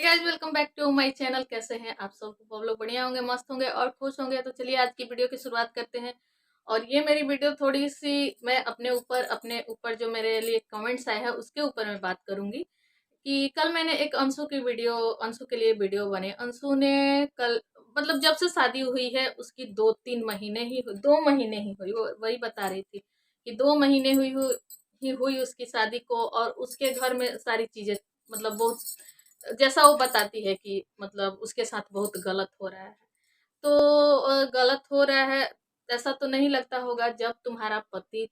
Guys, welcome back to my channel. कैसे हैं आप सब लोग? बढ़िया होंगे, मस्त होंगे और खुश होंगे। तो चलिए आज की वीडियो की शुरुआत करते हैं। और ये मेरी वीडियो थोड़ी सी मैं अपने ऊपर जो मेरे लिए कमेंट्स आए हैं उसके ऊपर मैं बात करूंगी कि कल मैंने एक अंशु के लिए वीडियो बने। अंशु ने कल मतलब जब से शादी हुई है उसकी 2-3 महीने ही 2 महीने ही हुई, वो वही बता रही थी कि 2 महीने हुई उसकी शादी को। और उसके घर में सारी चीजें मतलब बहुत जैसा वो बताती है कि मतलब उसके साथ बहुत गलत हो रहा है। तो गलत हो रहा है ऐसा तो नहीं लगता होगा जब तुम्हारा पति,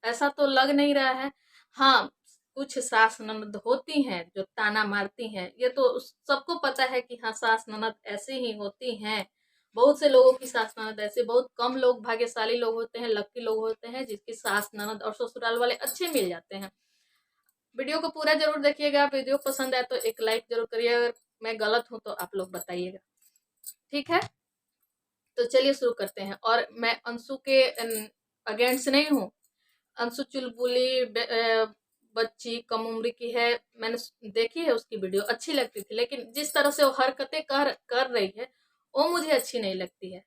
ऐसा तो लग नहीं रहा है। हाँ, कुछ सास ननद होती हैं जो ताना मारती हैं, ये तो सबको पता है कि हाँ सास ननद ऐसे ही होती हैं। बहुत से लोगों की सास ननद ऐसे, बहुत कम लोग भाग्यशाली लोग होते हैं, लकी लोग होते हैं जिसकी सास ननद और ससुराल वाले अच्छे मिल जाते हैं। वीडियो को पूरा जरूर देखिएगा। वीडियो पसंद आए तो एक लाइक जरूर करिए। अगर मैं गलत हूं तो आप लोग बताइएगा, ठीक है? तो चलिए शुरू करते हैं। और मैं अंशु के अगेंस्ट नहीं हूँ। अंशु चुलबुली बच्ची कम उम्र की है। मैंने देखी है उसकी वीडियो, अच्छी लगती थी, लेकिन जिस तरह से वो हरकतें कर रही है वो मुझे अच्छी नहीं लगती है।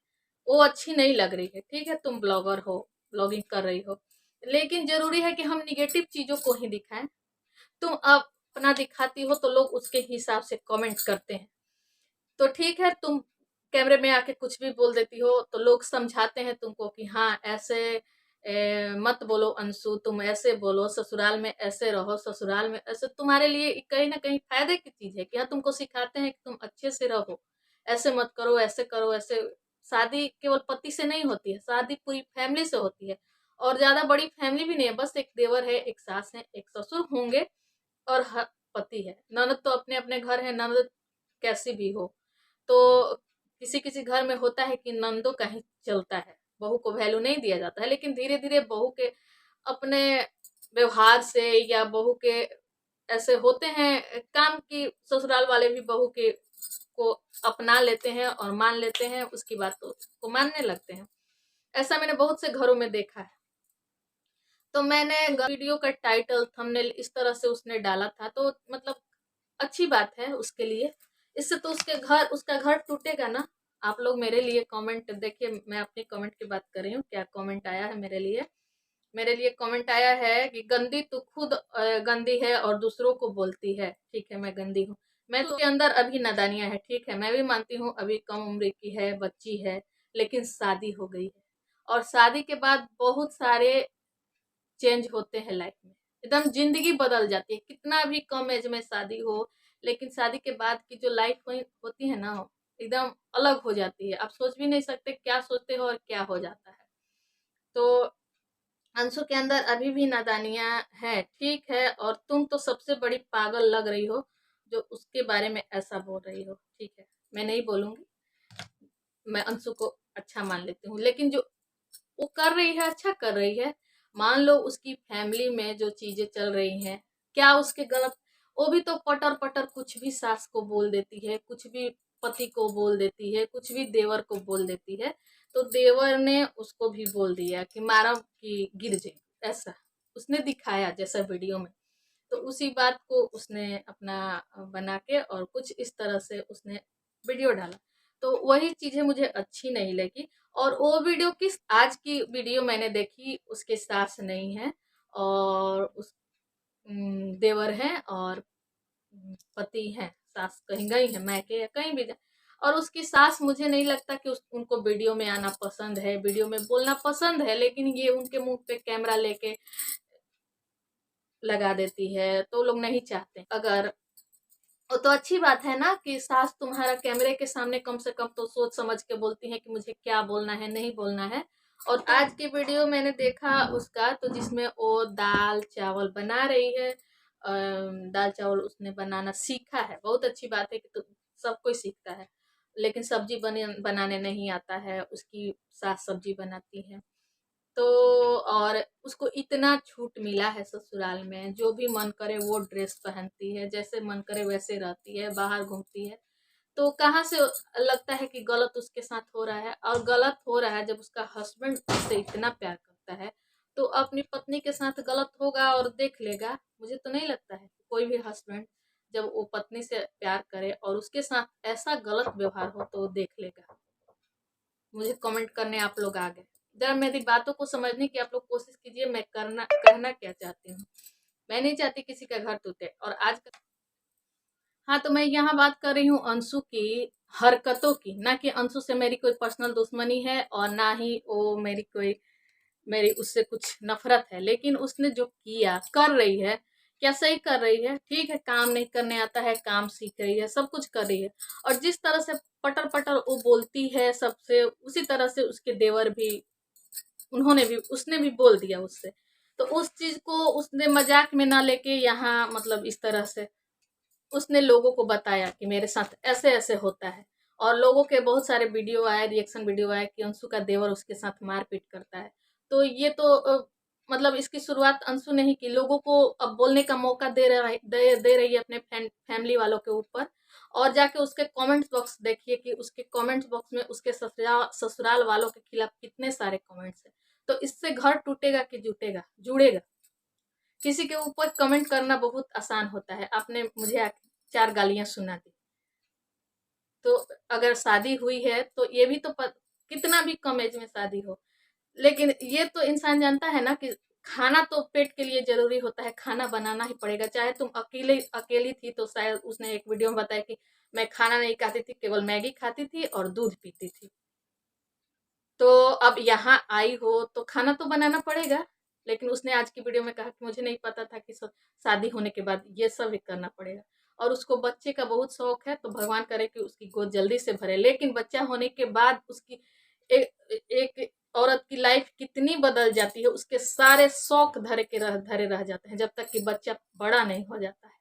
वो अच्छी नहीं लग रही है। ठीक है, तुम ब्लॉगर हो, ब्लॉगिंग कर रही हो, लेकिन जरूरी है कि हम निगेटिव चीजों को ही दिखाएं। तुम अपना दिखाती हो तो लोग उसके हिसाब से कमेंट करते हैं। तो ठीक है, तुम कैमरे में आके कुछ भी बोल देती हो तो लोग समझाते हैं तुमको कि हाँ ऐसे मत बोलो अंशु, तुम ऐसे बोलो, ससुराल में ऐसे रहो, ससुराल में ऐसे। तुम्हारे लिए कहीं ना कहीं फायदे की चीज है कि हाँ तुमको सिखाते हैं कि तुम अच्छे से रहो, ऐसे मत करो, ऐसे करो, ऐसे। शादी केवल पति से नहीं होती है, शादी पूरी फैमिली से होती है। और ज्यादा बड़ी फैमिली भी नहीं है, बस एक देवर है, एक सास है, एक ससुर होंगे और पति है। ननद तो अपने अपने घर है, ननद कैसी भी हो। तो किसी किसी घर में होता है कि नंदों का ही चलता है, बहू को वैल्यू नहीं दिया जाता है। लेकिन धीरे धीरे बहू के अपने व्यवहार से या बहू के ऐसे होते हैं काम की ससुराल वाले भी बहू के को अपना लेते हैं और मान लेते हैं, उसकी बात को मानने लगते हैं। ऐसा मैंने बहुत से घरों में देखा है। तो मैंने वीडियो का टाइटल थंबनेल इस तरह से उसने डाला था, तो मतलब अच्छी बात है उसके लिए। इससे तो उसका घर टूटेगा ना। आप लोग मेरे लिए कमेंट देखिए, मैं अपनी कमेंट की बात कर रही हूँ। क्या कमेंट आया है मेरे लिए कमेंट आया है कि गंदी तू खुद गंदी है और दूसरों को बोलती है। ठीक है, मैं गंदी हूँ। मैं तो के अंदर अभी नादानियां है, ठीक है, मैं भी मानती हूँ अभी कम उम्र की है, बच्ची है, लेकिन शादी हो गई है। और शादी के बाद बहुत सारे चेंज होते हैं लाइफ में, एकदम जिंदगी बदल जाती है। कितना भी कम एज में शादी हो, लेकिन शादी के बाद की जो लाइफ होती है ना, एकदम अलग हो जाती है। आप सोच भी नहीं सकते क्या सोचते हो और क्या हो जाता है। तो अंशु के अंदर अभी भी नादानियां है, ठीक है। और तुम तो सबसे बड़ी पागल लग रही हो जो उसके बारे में ऐसा बोल रही हो। ठीक है, मैं नहीं बोलूंगी, मैं अंशु को अच्छा मान लेती हूँ, लेकिन जो वो कर रही है अच्छा कर रही है। मान लो उसकी फैमिली में जो चीजें चल रही हैं, क्या उसके गलत? वो भी तो पटर पटर कुछ भी सास को बोल देती है, कुछ भी पति को बोल देती है, कुछ भी देवर को बोल देती है। तो देवर ने उसको भी बोल दिया कि मारा कि गिर जाए, ऐसा उसने दिखाया जैसा वीडियो में। तो उसी बात को उसने अपना बना के और कुछ इस तरह से उसने वीडियो डाला। तो वही चीजें मुझे अच्छी नहीं लगी। और वो वीडियो किस आज की वीडियो मैंने देखी, उसके सास नहीं है और उस देवर है और पति है। सास कहीं गई है मैके या कहीं भी और उसकी सास, मुझे नहीं लगता कि उनको वीडियो में आना पसंद है, वीडियो में बोलना पसंद है, लेकिन ये उनके मुंह पे कैमरा लेके लगा देती है तो लोग नहीं चाहते। अगर वो तो अच्छी बात है ना कि सास तुम्हारा कैमरे के सामने कम से कम तो सोच समझ के बोलती है कि मुझे क्या बोलना है, नहीं बोलना है। और आज की वीडियो मैंने देखा उसका, तो जिसमें वो दाल चावल बना रही है। दाल चावल उसने बनाना सीखा है, बहुत अच्छी बात है कि तो सब कोई सीखता है, लेकिन सब्जी बनाने नहीं आता है। उसकी सास सब्जी बनाती है। तो और उसको इतना छूट मिला है ससुराल में, जो भी मन करे वो ड्रेस पहनती है, जैसे मन करे वैसे रहती है, बाहर घूमती है। तो कहाँ से लगता है कि गलत उसके साथ हो रहा है? और गलत हो रहा है जब उसका हस्बैंड उससे इतना प्यार करता है, तो अपनी पत्नी के साथ गलत होगा और देख लेगा। मुझे तो नहीं लगता है कि कोई भी हस्बैंड जब वो पत्नी से प्यार करे और उसके साथ ऐसा गलत व्यवहार हो तो वो देख लेगा। मुझे कमेंट करने आप लोग आ गए। जरा मेरी बातों को समझने की आप लोग कोशिश कीजिए, मैं कहना क्या चाहती हूँ। मैं नहीं चाहती किसी का घर टूटे। और आज हाँ, तो मैं यहाँ बात कर रही हूँ अंशु की हरकतों की, ना कि अंशु से मेरी कोई पर्सनल दुश्मनी है और ना ही वो मेरी उससे कुछ नफरत है। लेकिन उसने जो किया कर रही है, क्या सही कर रही है? ठीक है, काम नहीं करने आता है, काम सीख रही है, सब कुछ कर रही है। और जिस तरह से पटर पटर वो बोलती है सबसे, उसी तरह से उसके देवर भी, उसने भी बोल दिया उससे। तो उस चीज को उसने मजाक में ना लेके यहाँ मतलब इस तरह से उसने लोगों को बताया कि मेरे साथ ऐसे ऐसे होता है। और लोगों के बहुत सारे वीडियो आए, रिएक्शन वीडियो आए कि अंशु का देवर उसके साथ मारपीट करता है। तो ये तो मतलब इसकी शुरुआत अंशु ने ही की, लोगों को अब बोलने का मौका दे रही है अपने फैमिली वालों के ऊपर। और जाके उसके कमेंट्स बॉक्स देखिए कि उसके कमेंट्स बॉक्स में उसके ससुराल वालों के खिलाफ कितने सारे कमेंट्स है। तो इससे घर टूटेगा कि जुड़ेगा? किसी के ऊपर कमेंट करना बहुत आसान होता है। आपने मुझे आके 4 गालियां सुना दी, तो अगर शादी हुई है तो ये भी तो कितना भी कम एज में शादी हो, लेकिन ये तो इंसान जानता है ना कि खाना तो पेट के लिए जरूरी होता है, खाना बनाना ही पड़ेगा। चाहे तुम अकेली थी तो शायद उसने एक वीडियो में बताया कि मैं खाना नहीं खाती थी, केवल मैगी खाती थी और दूध पीती थी। तो अब यहाँ आई हो तो खाना तो बनाना पड़ेगा। लेकिन उसने आज की वीडियो में कहा कि मुझे नहीं पता था कि शादी होने के बाद ये सब भी करना पड़ेगा। और उसको बच्चे का बहुत शौक है, तो भगवान करे कि उसकी गोद जल्दी से भरे। लेकिन बच्चा होने के बाद उसकी एक औरत की लाइफ कितनी बदल जाती है, उसके सारे शौक धरे रह जाते हैं जब तक कि बच्चा बड़ा नहीं हो जाता है।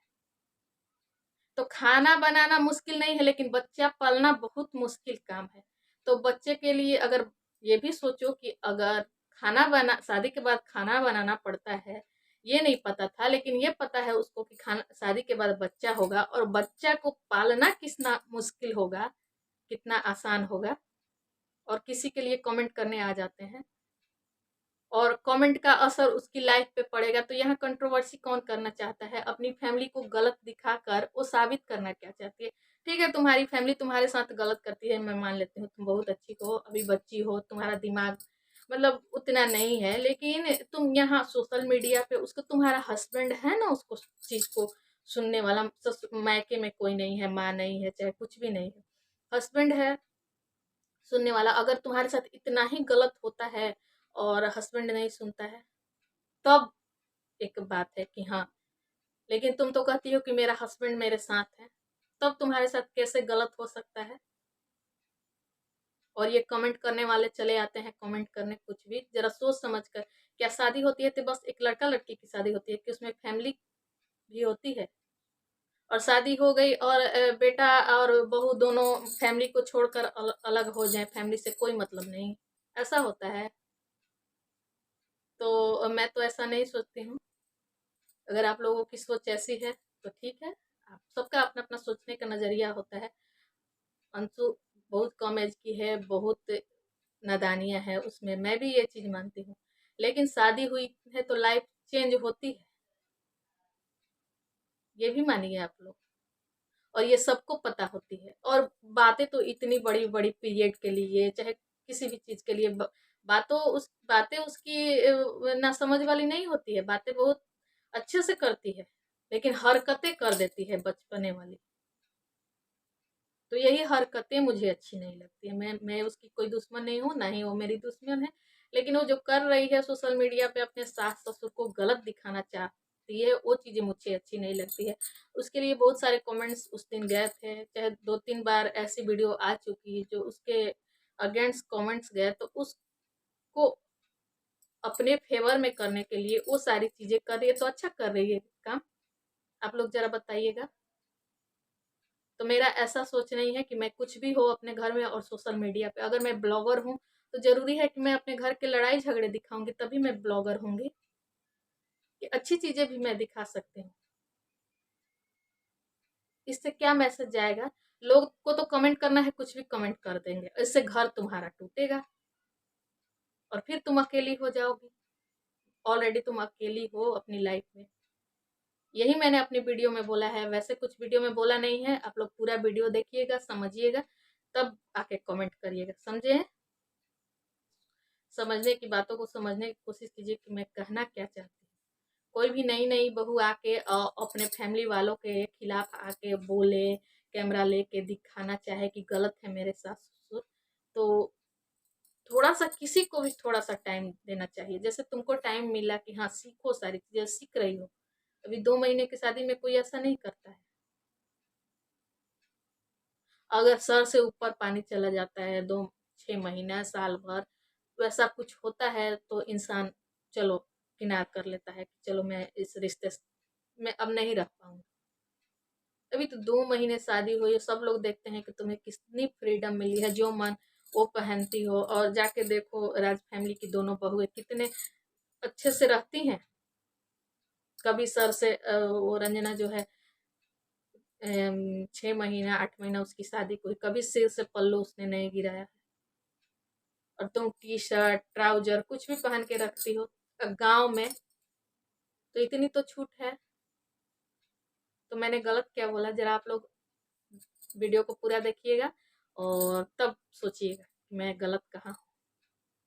तो खाना बनाना मुश्किल नहीं है, लेकिन बच्चा पालना बहुत मुश्किल काम है। तो बच्चे के लिए अगर ये भी सोचो कि अगर शादी के बाद खाना बनाना पड़ता है, ये नहीं पता था, लेकिन ये पता है उसको कि खाना शादी के बाद बच्चा होगा और बच्चा को पालना कितना मुश्किल होगा, कितना आसान होगा। और किसी के लिए कमेंट करने आ जाते हैं और कमेंट का असर उसकी लाइफ पे पड़ेगा। तो यहाँ कंट्रोवर्सी कौन करना चाहता है? अपनी फैमिली को गलत दिखाकर वो साबित करना क्या चाहती है? ठीक है, तुम्हारी फैमिली तुम्हारे साथ गलत करती है, मैं मान लेती हूँ, तुम बहुत अच्छी हो, अभी बच्ची हो, तुम्हारा दिमाग मतलब उतना नहीं है। लेकिन तुम यहाँ सोशल मीडिया पे उसको, तुम्हारा हस्बैंड है ना, उसको चीज को सुनने वाला, मायके में कोई नहीं है, माँ नहीं है, चाहे कुछ भी नहीं है, हस्बैंड है सुनने वाला। अगर तुम्हारे साथ इतना ही गलत होता है और हस्बैंड नहीं सुनता है, तब एक बात है कि हाँ। लेकिन तुम तो कहती हो कि मेरा हस्बैंड मेरे साथ है, तब तुम्हारे साथ कैसे गलत हो सकता है? और ये कमेंट करने वाले चले आते हैं कमेंट करने कुछ भी। जरा सोच समझ कर, क्या शादी होती है तो बस एक लड़का लड़की की शादी होती है कि उसमें फैमिली भी होती है? और शादी हो गई और बेटा और बहू दोनों फैमिली को छोड़कर अलग हो जाए, फैमिली से कोई मतलब नहीं, ऐसा होता है? तो मैं तो ऐसा नहीं सोचती हूँ। अगर आप लोगों की सोच ऐसी है तो ठीक है, आप सबका अपना अपना सोचने का नजरिया होता है। अंशु बहुत कम एज की है, बहुत नादानियां है उसमें, मैं भी ये चीज मानती हूँ। लेकिन शादी हुई है तो लाइफ चेंज होती है, ये भी मानिए आप लोग। और ये सबको पता होती है। और बातें तो इतनी बड़ी बड़ी पीरियड के लिए, चाहे किसी भी चीज के लिए, बातें उसकी ना समझ वाली नहीं होती है, बातें बहुत अच्छे से करती है। लेकिन हरकतें कर देती है बचपने वाली। तो यही हरकतें मुझे अच्छी नहीं लगती है। मैं उसकी कोई दुश्मन नहीं हूँ, ना ही वो मेरी दुश्मन है। लेकिन वो जो कर रही है सोशल मीडिया पे, अपने सास ससुर को गलत दिखाना चाहती है, वो चीजें मुझे अच्छी नहीं लगती है। उसके लिए बहुत सारे कमेंट्स उस दिन गए थे, चाहे 2-3 बार ऐसी वीडियो आ चुकी है जो उसके अगेंस्ट कमेंट्स गए, तो उसको अपने फेवर में करने के लिए वो सारी चीजें कर रही है। तो अच्छा कर रही है काम? आप लोग जरा बताइएगा। तो मेरा ऐसा सोच नहीं है कि मैं कुछ भी हो अपने घर में और सोशल मीडिया पे। अगर मैं ब्लॉगर हूँ तो जरूरी है कि मैं अपने घर के लड़ाई झगड़े दिखाऊंगी, तभी मैं ब्लॉगर होंगी। कि अच्छी चीजें भी मैं दिखा सकती हूँ। इससे क्या मैसेज जाएगा? लोग को तो कमेंट करना है, कुछ भी कमेंट कर देंगे, इससे घर तुम्हारा टूटेगा और फिर तुम अकेली हो जाओगी। ऑलरेडी तुम अकेली हो अपनी लाइफ में। यही मैंने अपनी वीडियो में बोला है, वैसे कुछ वीडियो में बोला नहीं है। आप लोग पूरा वीडियो देखिएगा, समझिएगा, तब आके कमेंट करिएगा। समझे हैं? समझने की बातों को समझने की कोशिश कीजिए कि मैं कहना क्या चाहती हूँ। कोई भी नई नई बहू आके अपने फैमिली वालों के खिलाफ आके बोले, कैमरा लेके दिखाना चाहे कि गलत है मेरे सास ससुर, तो थोड़ा सा किसी को भी थोड़ा सा टाइम देना चाहिए। जैसे तुमको टाइम मिला कि हाँ सीखो, सारी चीजें सीख रही हो। अभी 2 महीने की शादी में कोई ऐसा नहीं करता है। अगर सर से ऊपर पानी चला जाता है 6 महीना साल भर वैसा कुछ होता है तो इंसान चलो किनार कर लेता है कि चलो मैं इस रिश्ते में अब नहीं रह पाऊंगा। अभी तो 2 महीने शादी हुई है, सब लोग देखते हैं कि तुम्हें कितनी फ्रीडम मिली है, जो मन वो पहनती हो। और जाके देखो राज फैमिली की दोनों बहुएं कितने अच्छे से रहती हैं। कभी सर से वो रंजना जो है 6 महीना 8 महीना उसकी शादी को कभी सिर से पल्लू उसने नहीं गिराया। और तुम टी शर्ट ट्राउजर कुछ भी पहन के रखती हो गांव में, तो इतनी तो छूट है। तो मैंने गलत क्या बोला? जरा आप लोग वीडियो को पूरा देखिएगा और तब सोचिएगा कि मैं गलत कहाँ हूँ।